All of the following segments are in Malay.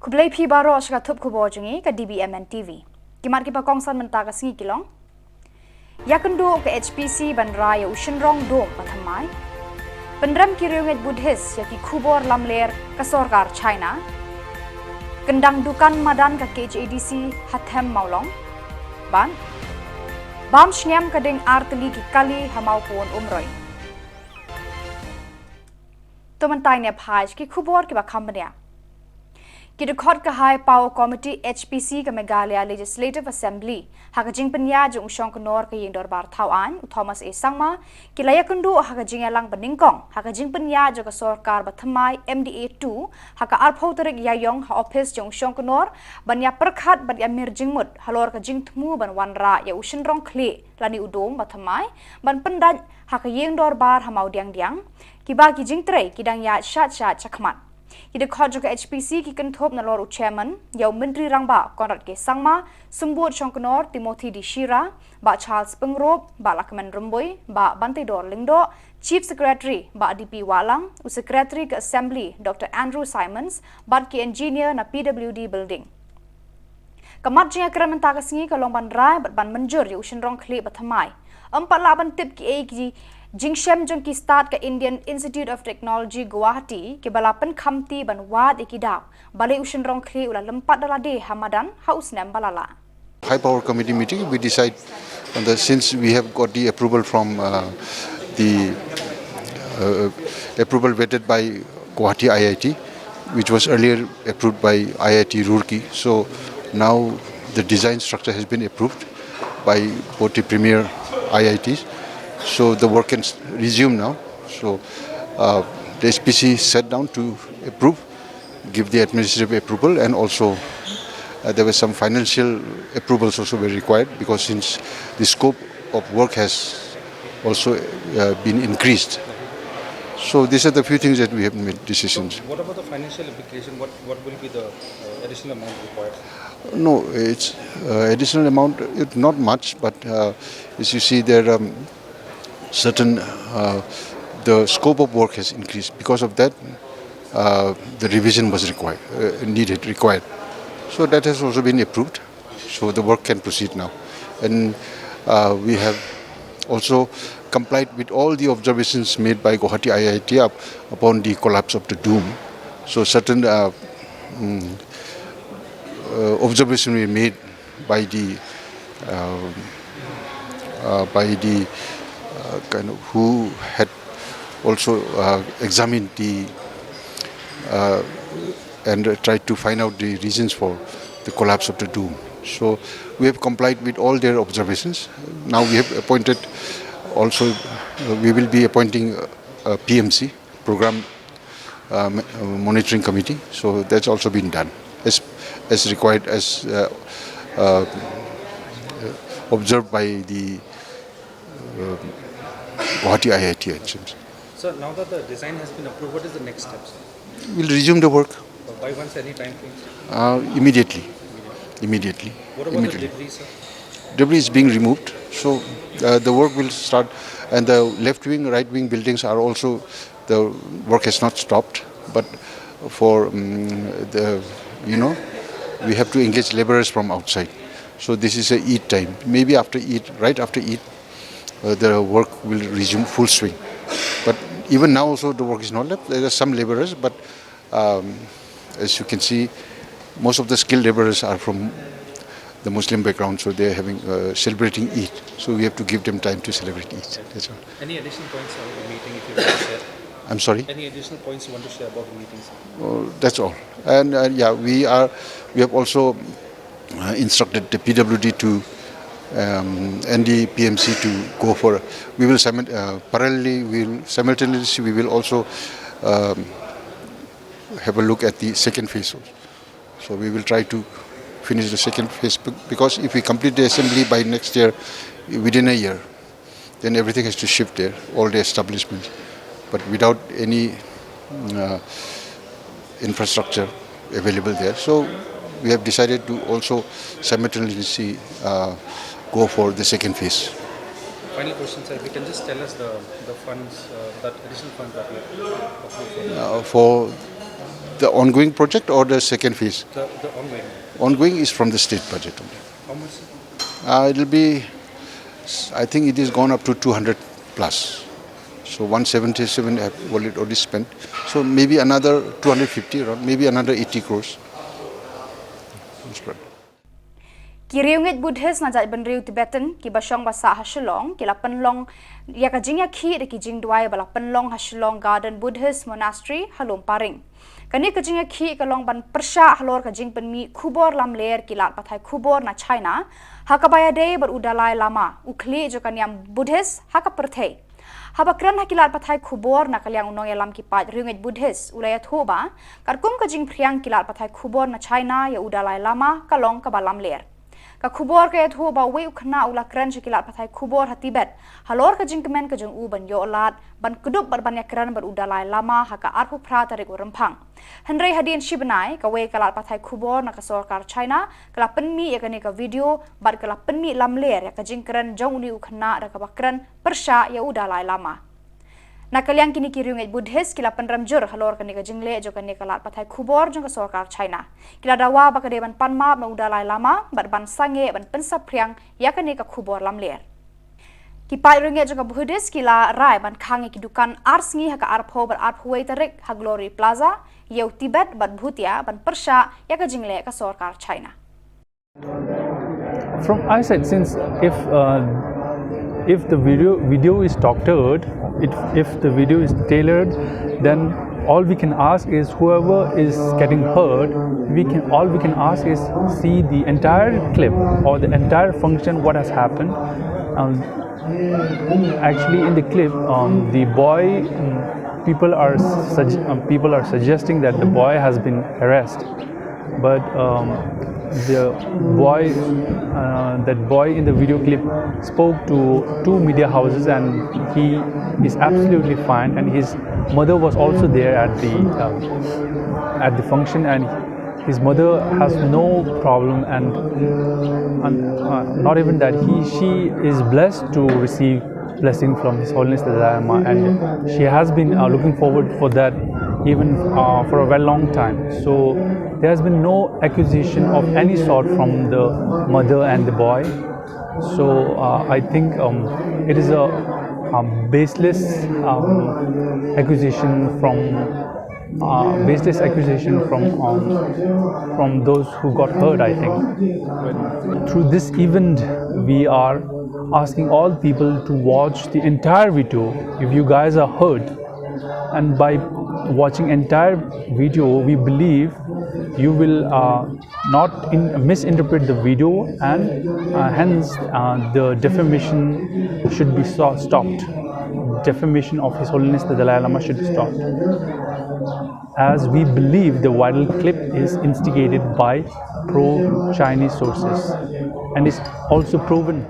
Kublai pi baro asga thup khubor jungi ka dbmnTv. Kimar ki pa kongsan menta ka singi kilong. Yakendu ke HPC ban raya Shillong dom pathamai. Pendram ki riunget Buddhis ya ki Khubor lamler ka sorkar China. Kendang dukan madan ka KHADC hathem maulong. Ban Bam shnyam kadeng arteli ki kali hamau pon umroi. Tomantai ne phaj ki Khubor ki ba khambania. Kidukot kahai Power Committee HPC ke Meghalaya Legislative Assembly hakajing penya jung shong kenor ke ying dorbar Tauan Thomas A Sangma kilaya kundu hakajing elang beningkong hakajing penya jo ke sorkar bathamai MDA 2 haka arphau terik Iaiong ha office jung shong kenor banya perkhat ban amir jingmut halor ka jing thmu ban wanra ya Shillong khle lani udom bathamai ban pendan hakaying dorbar hamau diang kiba ki jing trei kidang ya shat chakmat Kita khojok HPC ki kenthop na lor chairman yau menteri rangba Konrad ke Sangma sumbut Shongkonor Timothy Di Shira ba Charles Pengrop ba Lakman Rumboy ba Bantedor Lingdo Chief Secretary ba DP Walang Secretary ke Assembly Dr Andrew Simons ba ki engineer na PWD building Kamat jinga keramenta ka singi ka longban rai ban menjur yu Shillong khle bathamai empat laban tip ki ki Jingshem jong ki start ka Indian Institute of Technology Guwahati ke balapan khamti ban wad ikidaw balai Shillong khle ula lempat dalade hamadan haus nem balala. High Power Committee meeting, we decide on since we have got the approval from the approval vetted by Guwahati IIT, which was earlier approved by IIT Roorkee. So now the design structure has been approved by both the premier IITs. So the work can resume now. So the SPC sat down to approve, give the administrative approval, and also there were some financial approvals also were required because since the scope of work has also been increased. So these are the few things that we have made decisions. What about the financial implication? What will be the additional amount required? No, it's additional amount, not much, but as you see there certain the scope of work has increased. Because of that, the revision was required. So that has also been approved. So the work can proceed now, and we have also complied with all the observations made by Guwahati IIT upon the collapse of the dome. So certain observations were made by the kind of who had also examined the and tried to find out the reasons for the collapse of the dome. So we have complied with all their observations. Now we have appointed also, we will be appointing a PMC, Program Monitoring Committee. So that's also been done as required, as observed by the Guwahati IIT. So now that the design has been approved, what is the next steps? We'll resume the work. By once, any time frame? Immediately. What about the debris, sir? Debris is being removed, so the work will start. And the left wing, right wing buildings are also, the work has not stopped. But for we have to engage laborers from outside. So this is a Eid time. Maybe after Eid, right after Eid, the work will resume full swing. But even now also the work is not left. There are some laborers, but as you can see, most of the skilled laborers are from the Muslim background, so they are having celebrating Eid. So we have to give them time to celebrate Eid. That's all. Any additional points about the meeting if you want to share? I'm sorry? Any additional points you want to share about the meetings? That's all. And yeah, we have also instructed the PWD to and the PMC to go for. We will simultaneously we will also have a look at the second phase. So we will try to finish the second phase, because if we complete the assembly by next year, within a year, then everything has to shift there, all the establishments. But without any infrastructure available there, so we have decided to also simultaneously go for the second phase. Final question, sir. If you can just tell us the funds, that additional funds that we approved for. The ongoing project or the second phase? The ongoing. Ongoing is from the state budget only. How much? It'll be, I think it is gone up to 200 plus. So 177 have already spent. So maybe another 250 around, maybe another 80 crores. Kiriungit Buddhist na jai benriu Tibetan ki basong basa ha Shillong ki la penlong ya ka jingya khi de ki jing duai bala penlong ha Shillong Garden Buddhist Monastery halom paring. Kani ka jingya khi ka long ban persha halor ka jing penmi Khubor lam ler ki lat pathai Khubor na China ha ka baya de ber udalai lama ukli jo kanyam Buddhist ha ka perthei. Habakran hakilat pathai Khubor na kalyang unong yalam ki pat riungit Buddhist ulaya thoba karkum ka jing priang kilat pathai Khubor na China ya udalai lama kalong ka balam ler. Ka Khubor ka yatho ba we ukhna ula kran kilat pathai Khubor ha Tibet halor ka jing kemen ka jeng u ban yo lat ban kudup bar ban yakran bar udalai lama ha ka arpu pra tarik urampang henrei hadin shibnai ka we kalat pathai Khubor na ka sarkar China kala penmi ya ka video bar kala penmi lam ler ya ka jing kran jong uni ukhna ra ka bakran persha ya udalai lama. Na kalyang kini kiriungit Buddhist kila penramjur halor kani ka jingle jo kani kalat pathai Khubor jong ka sarkar China. Kila dawa ba ka deban panmap na udalai lama bar ban sange ban pensapriang ya kani ka Khubor lam ler. Ki pai ringet jong ka Buddhist kila rai ban khange ki dukan arsngi ha ka arpho bar arphoi tarik ha Glory Plaza yau Tibet ban bhutia ban persha ya ka jingle ka sarkar China. From our side, since if the video is doctored, if the video is tailored, then all we can ask is whoever is getting hurt, all we can ask is see the entire clip or the entire function what has happened. Actually, in the clip, the boy, people are suggesting that the boy has been harassed, but the boy, that boy in the video clip spoke to 2 media houses and he is absolutely fine, and his mother was also there at the function, and his mother has no problem, and not even that, she is blessed to receive blessing from His Holiness the Dalai Lama, and she has been looking forward for that even for a very long time. So there has been no accusation of any sort from the mother and the boy. So I think it is a baseless accusation from those who got hurt. I think through this event we are asking all people to watch the entire video. If you guys are hurt, and by watching entire video, we believe you will not misinterpret the video, and hence the defamation should be stopped. Defamation of His Holiness the Dalai Lama should be stopped, as we believe the viral clip is instigated by pro-Chinese sources and is also proven.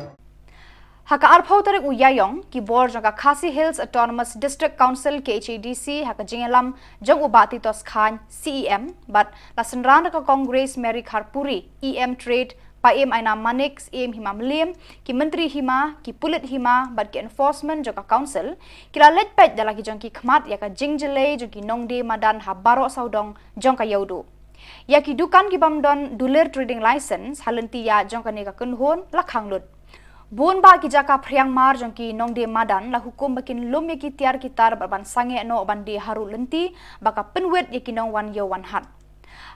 Haka arpho tarik Iaiong ki bor jong ka Khasi Hills Autonomous District Council KHADC haka jingalam jong ubati tos khan CEM but lasenran ka Congress Mary Kharpuri EM Trade pa em aina Manix em himam lem ki menteri hima ki pulit hima but ki enforcement jong ka council kila let pet dala ki jong ki khmat ya ka jingjele jong ki nongde madan ha baro saudong jong ka yaudu ya ki dukan ki bamdon duler trading license halanti ya jong ka ne ka kunhon la khanglut Bun ba ki jaka priang mar jong ki nongde madan la hukum bakin lum ye ki tiar kitar barban sange no bandi haru lenti baka penwet ye ki nong wan yo wan hat.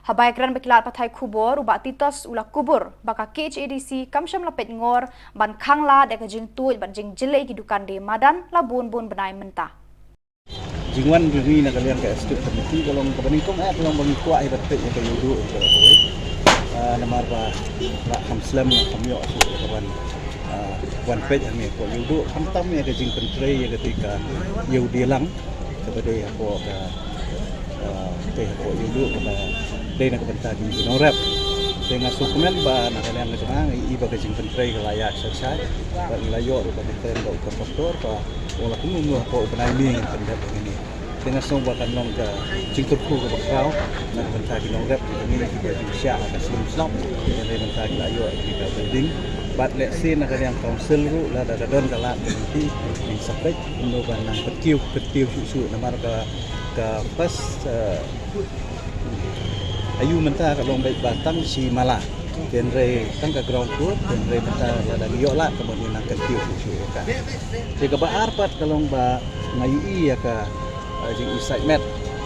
Habai kran bekilat pathai Khubor uba titos ula kubur baka KHADC kamsham lapet ngor ban khangla de ka jing tuj ban jing jele ki dukan de madan la bun benai menta. Jingwan bumi na kalian ka estate committee kalau kabaning kong kalau bagi kuat ai batet yang kayu du nama ba hamslam kamyo asu kawan wan page ami ko yudu hamtam ya jing pentri ya ketika yu dilang kepada aku teh ko yudu pada dena kebentar di norap dengan dokumen ba na kalian ke sana iba ke jing pentri ke layak selesai ba layo ba ten ba ko pastor ba ola kumu ko benai ni pendat ini dengan semua kanong ke jing turku ke bakau na kebentar di norap ini kita bisa ada Islam yang kebentar di layo kita building but let's say nak yang council ru la da don kala nanti yang sampai indo banang petiu susu nama ka pas ayu mentah kalau baik batang si malah genre tang ka ground floor genre mentah ada giok lah kemudian akan tiu su ka jika ba arpat kalau ba ngai ya ka jing inside mat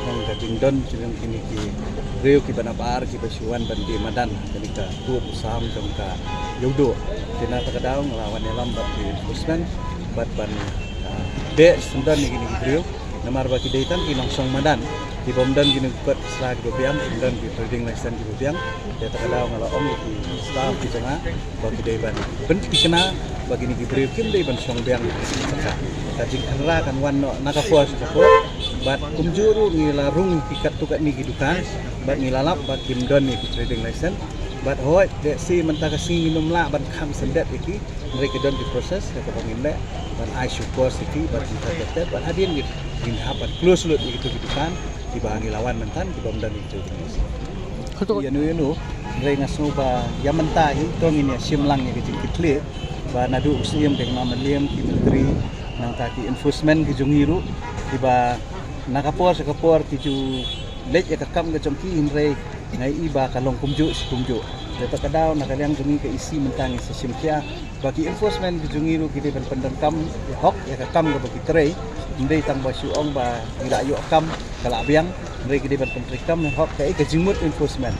yang ka jing don jing kini ki reu ki bana bar ki basuan bandi madan jadi ka tu usam jong ka yodo dina ta kadau ngelawan elam bat di enforcement bat ban be sundan ni kini reu namar ba ki deitan ki nongsong madan di bomdan gini kuat selag gobiang dan di trading license di gobiang dia terkadang kalau om di staff di tengah bagi dia ban penting kena bagi ni diberi kim dia ban song biang saka tajing kenra kan wan naka puas support bat kumjuru ni larung pikat tu kat ni gidukan bat ni lalap bat kim don ni trading license bat hoi de si mentaka si minum la ban kham sendet iki mereka don di proses kata pengindek ban I support iki bat kita tetap bat hadin ni hapat close load ni gitu-gitukan dibahangi lawan mentan di bomdan itu. Ya nu rei ngasu ba ya mentah itu ini Shillong ni kecil kecil ba nadu usiam dengan meliam ki menteri nang taki enforcement ki jungiru tiba nakapor sekapor ki ju lej ya kakam ke jongki rei ngai iba kalong kumju Data kadau nakaliang jungi ke isi mentang isi simkia bagi enforcement ki jungiru ki ban pendengkam hok ya kakam ke bagi trei ndai tang ba Shillong ba ila yo kam kala abiang ndai gede ban pentrikam hok kai ke jimut enforcement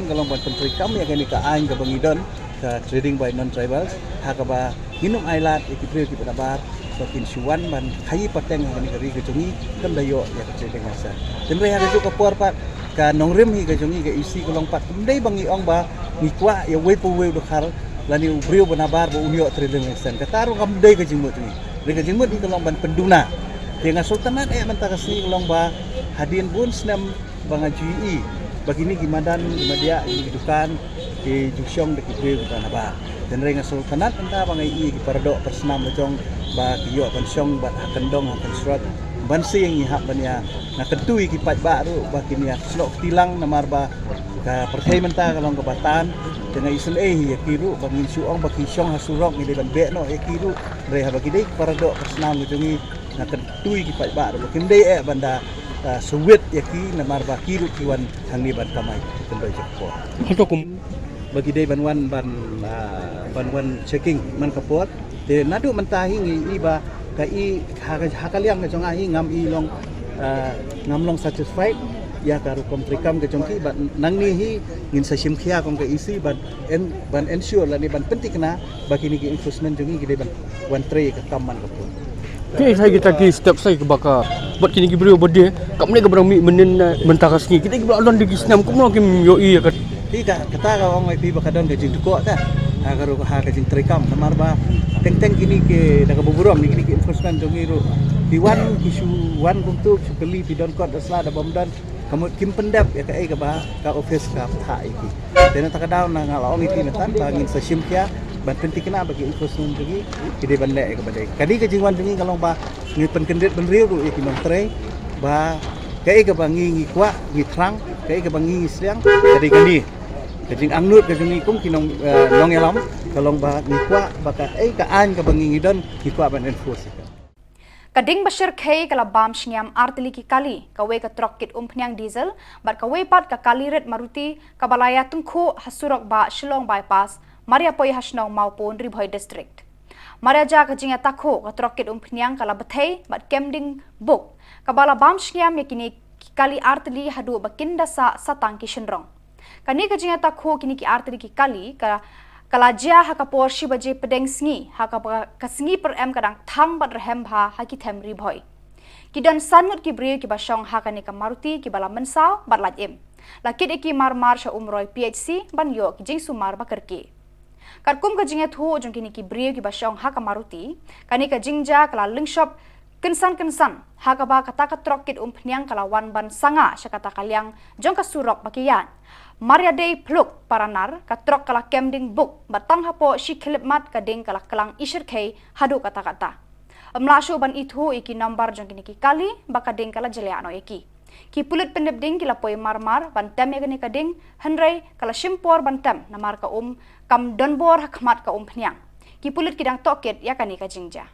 kalau ban pentrikam ya kini ka ain ke bangidon ka trading by non tribals ha ka ba hinum ailat ikipre ki padabar bakin suwan ban kai pateng ni kari ke jungi kan dayo ya ke trading masa ndai ha ke por pat ka nongrim hi ke jungi ke isi kolong pat ndai bangi ong ba ni kwa ya we pu we do khar lani ubrio banabar bo unio trading masa kataru kam ndai ke jimut ni Mereka jemput di kolong ban penduna. Dengan sultanat mentara sini kolong ba hadin pun senam banga GE. Begini gimadan gimadia gidukan di Jusyong de kibre bukan ba. Dan dengan sultanat entah banga I paradok persenam bejong ba kiyo pensyong ba kendong akan surat ban sing ihap ban ya na ketui ki pat baru ba kini ya slok tilang namar ba ka percaya mentah kolong kebatan dengan isul ya kiru bangin suong bagi syong hasurok ni ban be no ya kiru reha bagi dei paradok personal itu ni nak tui ki pat ba bagi dei banda suwet ya ki namar ba kiru kiwan hang ni ban kamai kendoi jekpo hatokum bagi dei ban wan checking man kapot de nadu mentahi ni ba kai hakaliang ke jong ai ngam I long ngamlong satisfied ya karu komprikam ke jongki ban nang ni hi ngin sa simkhia kong ke isi ban ensure la ni ban penting kena bagi ni enforcement jongi gede ban one tray ke taman ke pun ke saya kita ki step saya ke baka buat kini ki brio bode kap ni ke berang mi menen mentara sini kita ki alon di kisnam kumno ki yo I ka ti ka kata ka ong pi bakadon ke jing tukok ta ha karu ha ke jing trikam tamar ba teng kini ke daga buburom ni kini ki enforcement jongi ru diwan isu wan untuk sekali pidon kot asla da bomdan kamu kim pendap ya kai ke ba ka office ka tha iki dan tak kadau na ngalaong iki metan bangin sa simkia ban penting kena bagi enforcement bagi kide ban le ke badai kadi ke jingwan dengi kalau ba ni penkendet ben riu iki non tre ba kai ke bangi ngi kwa ngi trang kai ke bangi ngi siang kadi kani kajing angnut ke jungi kum kinong nong elam kalau ba ngi kwa baka ka an ke bangi ngi don ngi kwa ban enforce Kading Bashir Khay kala bam shingyam artili ki kali kawe ka trok kit umpnyang diesel bat kawe pat ka kali red Maruti kabalaya tungkhu hasurok ba Shillong bypass Maria poi hasnong maupun Ribhoi district Maria ja ka jinga takho ka trok kit umpnyang kala bathai bat kemding book kabala bam shingyam yakini kali artili hadu bakinda sa satang ki shinrong kani ka jinga takho kini ki artili ki kali ka Kalajia hakapor shibaje pedeng sngi hakapa kasngi per em kadang thang bat rehem bha haki them Ribhoi kidan sanut ki brio ki basong hakani ka Maruti ki bala mensau bat lajim lakit iki mar sha umroi PHC ban yo ki jing sumar bakarki karkum ka jinga thu jong kini ki brio ki basong haka Maruti kani ka jingja kala lingshop kensan hakaba kata ka trok kit umpnyang kala wan ban sanga syakata kaliang jong ka surok bakiyan Maria Day pluk paranar ka trok kala kemding book batang hapo shi khilipmat ka ding kala kalang ishir khay hadu kata amlasho ban ithu iki number jong kini ki kali baka ding kala jeleano iki ki pulut pendep ding kila poi marmar ban tem egani ka ding henrei kala shimpor ban tem namar ka kam donbor hakmat ka pnyang ki pulut kidang toket yakani ka jingja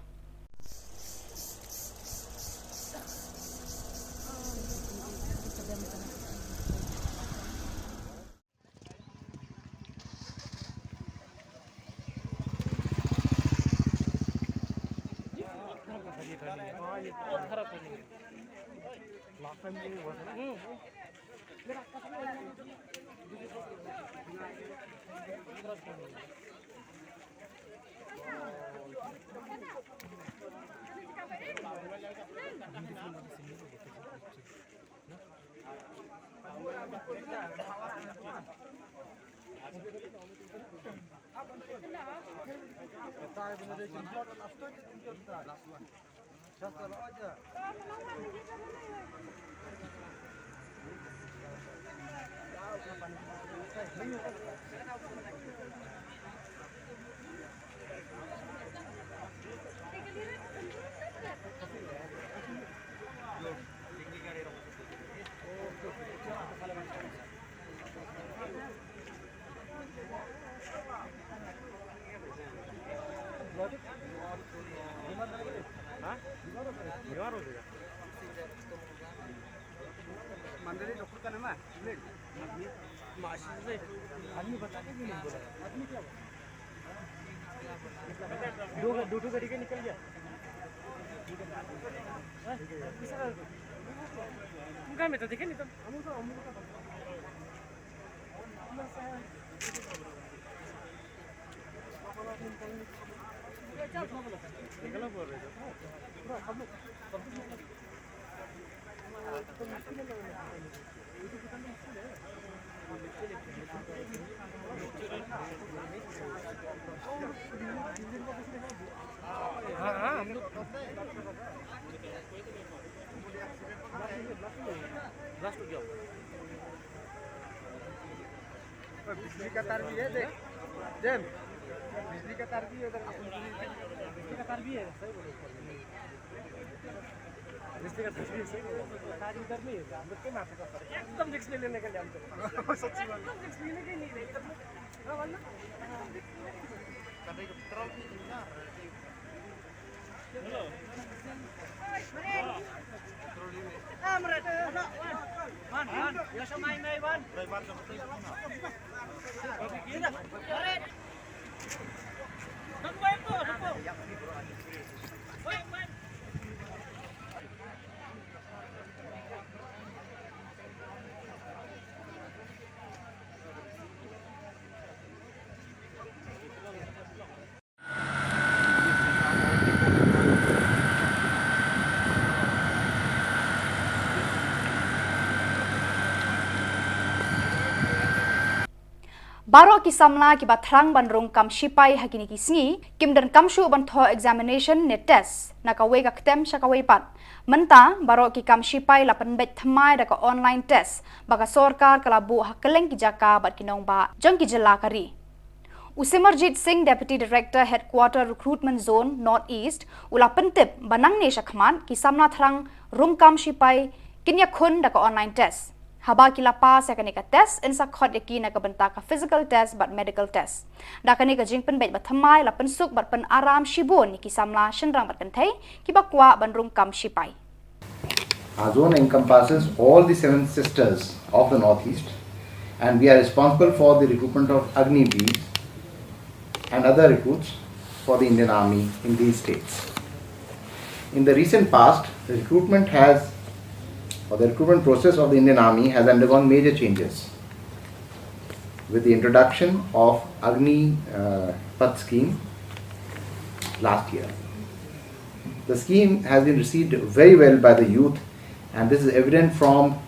बिजली का तार भी है देख जेम बिजली का तार भी है उधर बिजली का तार भी है सही बोले बिजली का तार भी है सही बोले तार इधर नहीं है हम लोग के माथे का एकदम रिस्क लेने के लिए हम तो सच्ची बात एकदम रिस्क लेने के नहीं एकदम हां वरना करने का पेट्रोल भी ना hello Man, ya samay na Ivan. Baro ki samla ki bathrang banrong kam shipai hakini ki sngi kim dan kam shu ban tho examination ne test nakawe ka ktem shakawe pat menta baro ki kam shipai lapan bet thamai da ka online test baka sarkar kala bu hakeleng ki jaka bat kinong ba jang ki Jylla kari Usimarjit Singh, Deputy Director, Headquarter Recruitment Zone, Northeast, ulapan tip banang ne shakman ki samla thrang rum kam shipai kinya khun da ka online test. Haba kila pa sa kanika test in sa khot yaki na kabanta ka physical test but medical test. Da kanika jingpen bet bathamai lapan suk bat pen aram shibun ki samla shenrang bat kanthai ki bakwa banrung kam shipai. Our zone encompasses all the 7 sisters of the Northeast, and we are responsible for the recruitment of Agniveers and other recruits for the Indian Army in these states. In the recent past, the recruitment process of the Indian Army has undergone major changes with the introduction of Agni Path scheme last year. The scheme has been received very well by the youth, and this is evident from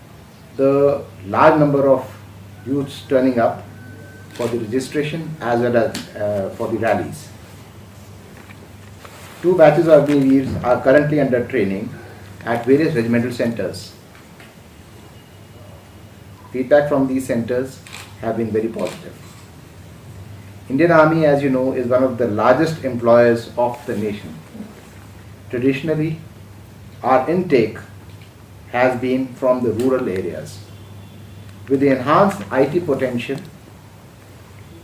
the large number of youths turning up for the registration as well as for the rallies. 2 batches of Agniveers are currently under training at various regimental centers. Feedback from these centers have been very positive. Indian Army, as you know, is one of the largest employers of the nation. Traditionally, our intake has been from the rural areas. With the enhanced IT potential,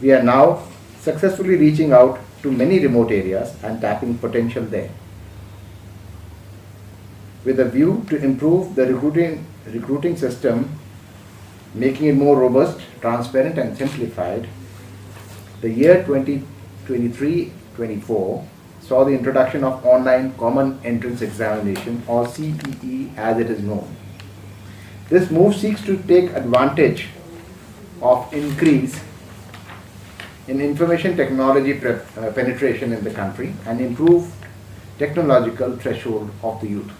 we are now successfully reaching out to many remote areas and tapping potential there. With a view to improve the recruiting system, making it more robust, transparent and simplified, the year 2023-24 saw the introduction of online common entrance examination, or CEE as it is known. This move seeks to take advantage of increase in information technology penetration in the country and improve technological threshold of the youth.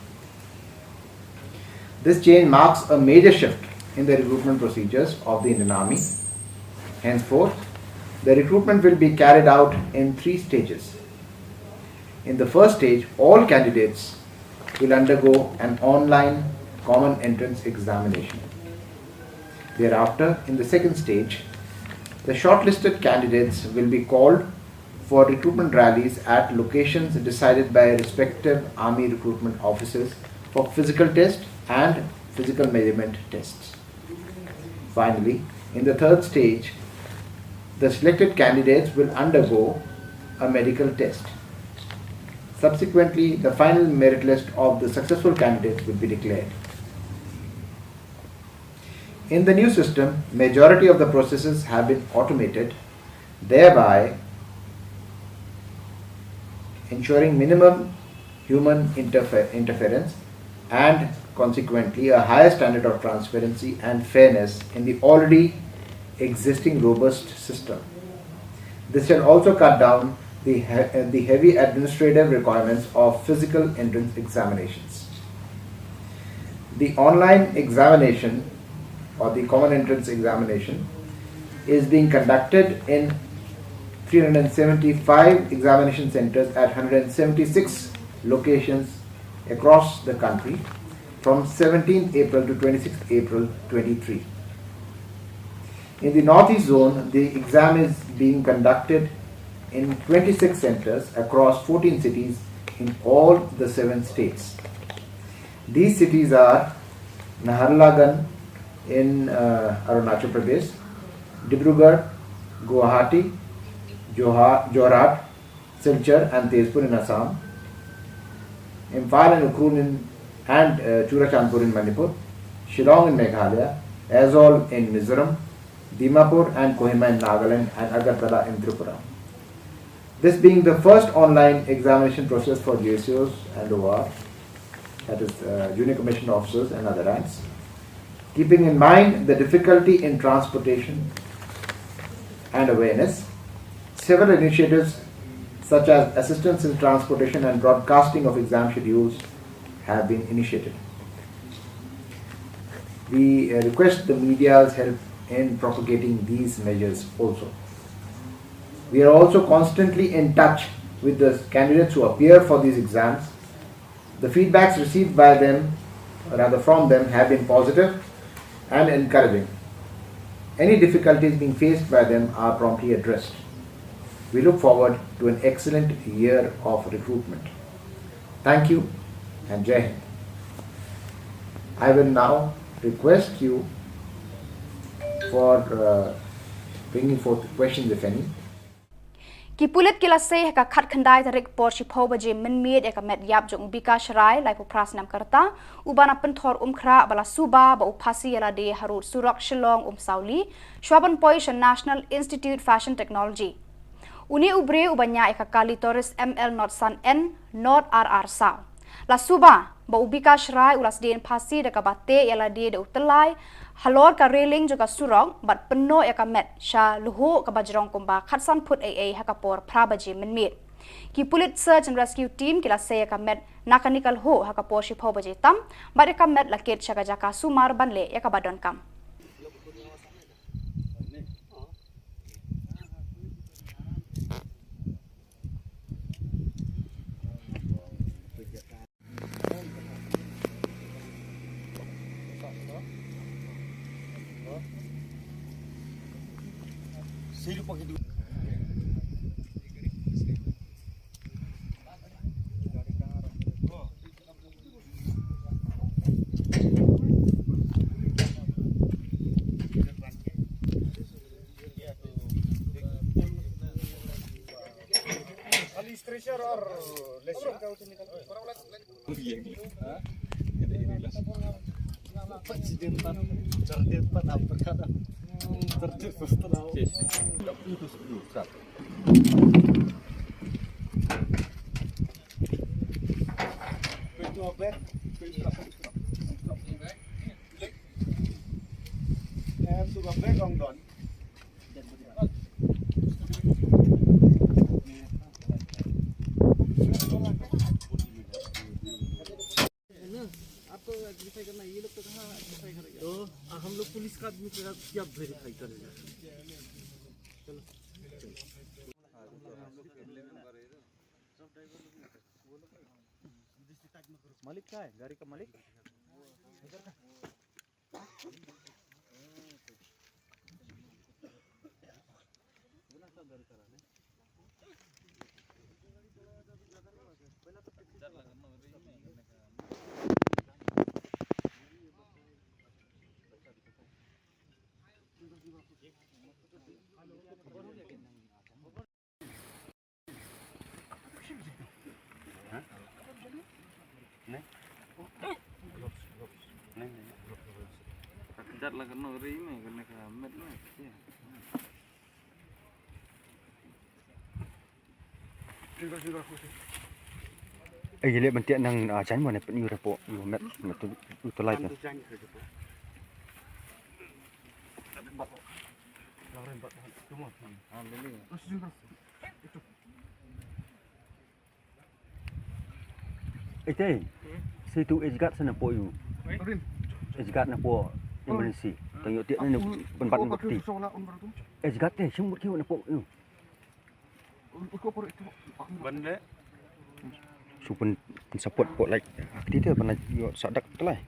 This change marks a major shift in the recruitment procedures of the Indian Army. Henceforth, the recruitment will be carried out in 3 stages. In the first stage, all candidates will undergo an online common entrance examination. Thereafter, in the second stage, the shortlisted candidates will be called for recruitment rallies at locations decided by respective Army recruitment officers for physical test and physical measurement tests. Finally, in the third stage, the selected candidates will undergo a medical test. Subsequently, the final merit list of the successful candidates will be declared. In the new system, majority of the processes have been automated, thereby ensuring minimum human interference and consequently a higher standard of transparency and fairness in the already existing robust system. This shall also cut down the heavy administrative requirements of physical entrance examinations. The online examination or the common entrance examination is being conducted in 375 examination centers at 176 locations across the country from 17th April to 26th April 23. In the Northeast Zone, the exam is being conducted in 26 centers across 14 cities in all the 7 states. These cities are Naharlagan in Arunachal Pradesh, Dibrugarh, Guwahati, Jorhat, Silchar and Tezpur in Assam, Imphal and Ukhrul and Churachandpur in Manipur, Shillong in Meghalaya, Aizawl in Mizoram, Dimapur and Kohima in Nagaland and Agartala in Tripura. This being the first online examination process for JSOs and OR, that is Junior Commissioned Officers and other ranks. Keeping in mind the difficulty in transportation and awareness, several initiatives such as assistance in transportation and broadcasting of exam schedules have been initiated. We request the media's help in propagating these measures also. We are also constantly in touch with the candidates who appear for these exams. The feedbacks received by them, or rather from them, have been positive and encouraging. Any difficulties being faced by them are promptly addressed. We look forward to an excellent year of recruitment. Thank you and Jai Hind. I will now request you for bringing forth questions, if any. Ki pulit kila say haka khat khandai tarik porshi phoba je min miet eka met yap jong bikash rai lai pras nam karta ubana penthor khra bala suba ba uphasi yala de harut surak Shillong sauli shwaban poish National Institute Fashion Technology uni ubre ubanya eka kali toris ML not san n not RR sa la suba ba ubikash rai ulas den phasi de kabate yala de utelai halor ka railing juga surong bat peno ya ka met sha luhu ka bajrong kumba khatsan put AA hakapor prabaji minmit ki pulit search and rescue team kila se ka met nakanikal ho hakapor shi phobaji tam bat ka met laket chaka jaka sumar banle ya ka badon kam आपको वेरीफाई करना है, ये लोग तो कहाँ वेरीफाई करेगा? तो हम लोग पुलिस का आदमी को क्या वेरीफाई करेगा? चलो मालिक क्या है गाड़ी का मालिक? Đặt là cái nồi rí này, cái này là mệt này. Ấy lệ bên tiện đang tránh mà này vẫn nhiều đẹp bộ, nhiều mệt mà tôi like này. Ấy thế, xây tu ejgat sana po you. Ejgat na po emergency. Tayo tiện này bên bạn một tí. Ejgat thế, không một kêu na po you. Benda Super support po like aktif pernah yo sadak telah.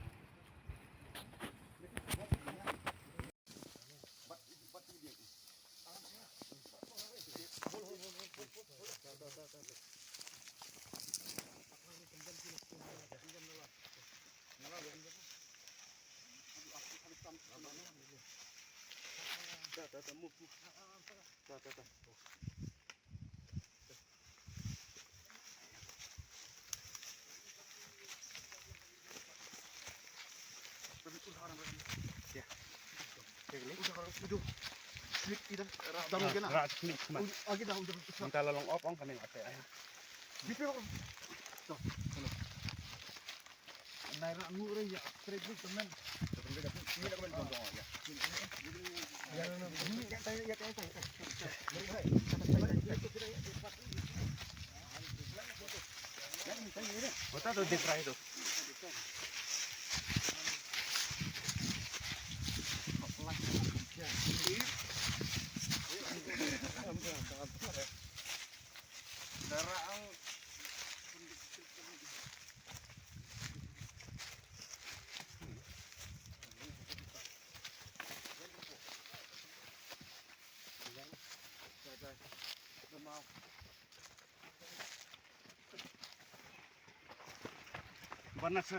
Panas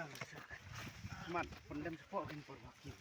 mat pendem sepok informasi.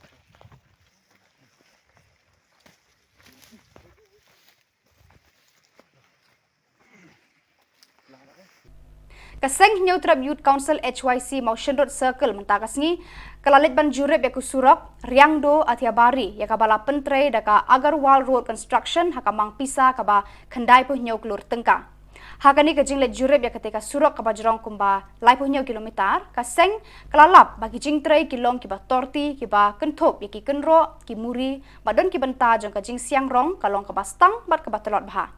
Kaseng Neutrab Youth Council HYC Motion Road Circle mentakasngi kalalit ban jurep yaku surok Riangdo Atiabari yaka bala pentre daka Agarwal Road Construction haka mang pisa kaba kendai puh nyau kelur tengka. Hakani kajing let jurep yaka teka surok kaba jerong kumba lai puh nyau kilometer kaseng kalalap bagi jing tre kilong kiba torti kiba kentop yaki kenro ki muri badon ki benta jong kajing siang rong kalong kaba stang bat kaba telot bah.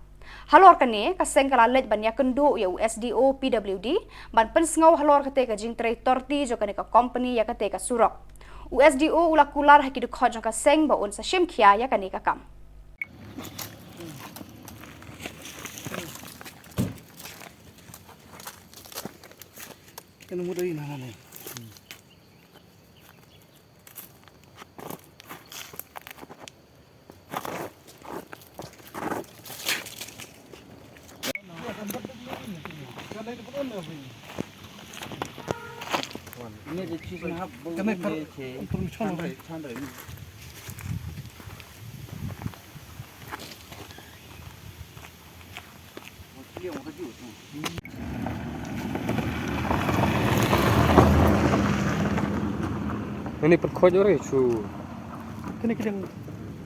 Halor kani kaseng kalalet ban yakendu ya USDO PWD ban pensngau halor kate ka jingtre torti jo kani ka company ya kate ka surok USDO ulakular hakidu khoj ka seng ba un sa shimkhia ya kani ka kam Kena mudah ini mana ni? ini di sini hab Kena permission apa? Ini perkhoj ore chu. Kena kidang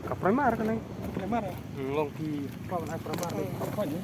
Kapramar kan ni. premar. Long pi Kau nak premar ni? Perkhoj ni.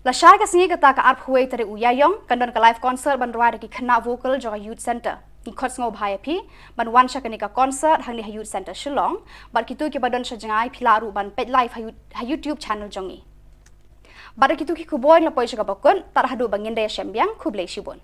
La syai ka singi kata ka arp huwei tari Iaiong kan don ka live concert ban rwai ki khana vocal jo youth center ni khot ngo bhai phi ban wan sha ka concert hang ni youth center Shillong ban kitu ki badon sha jangai philaru ban pet live ha YouTube channel jongi bar kitu ki Khubor la poi sha ka bakon tar hadu bangin de shembyang khublei shibon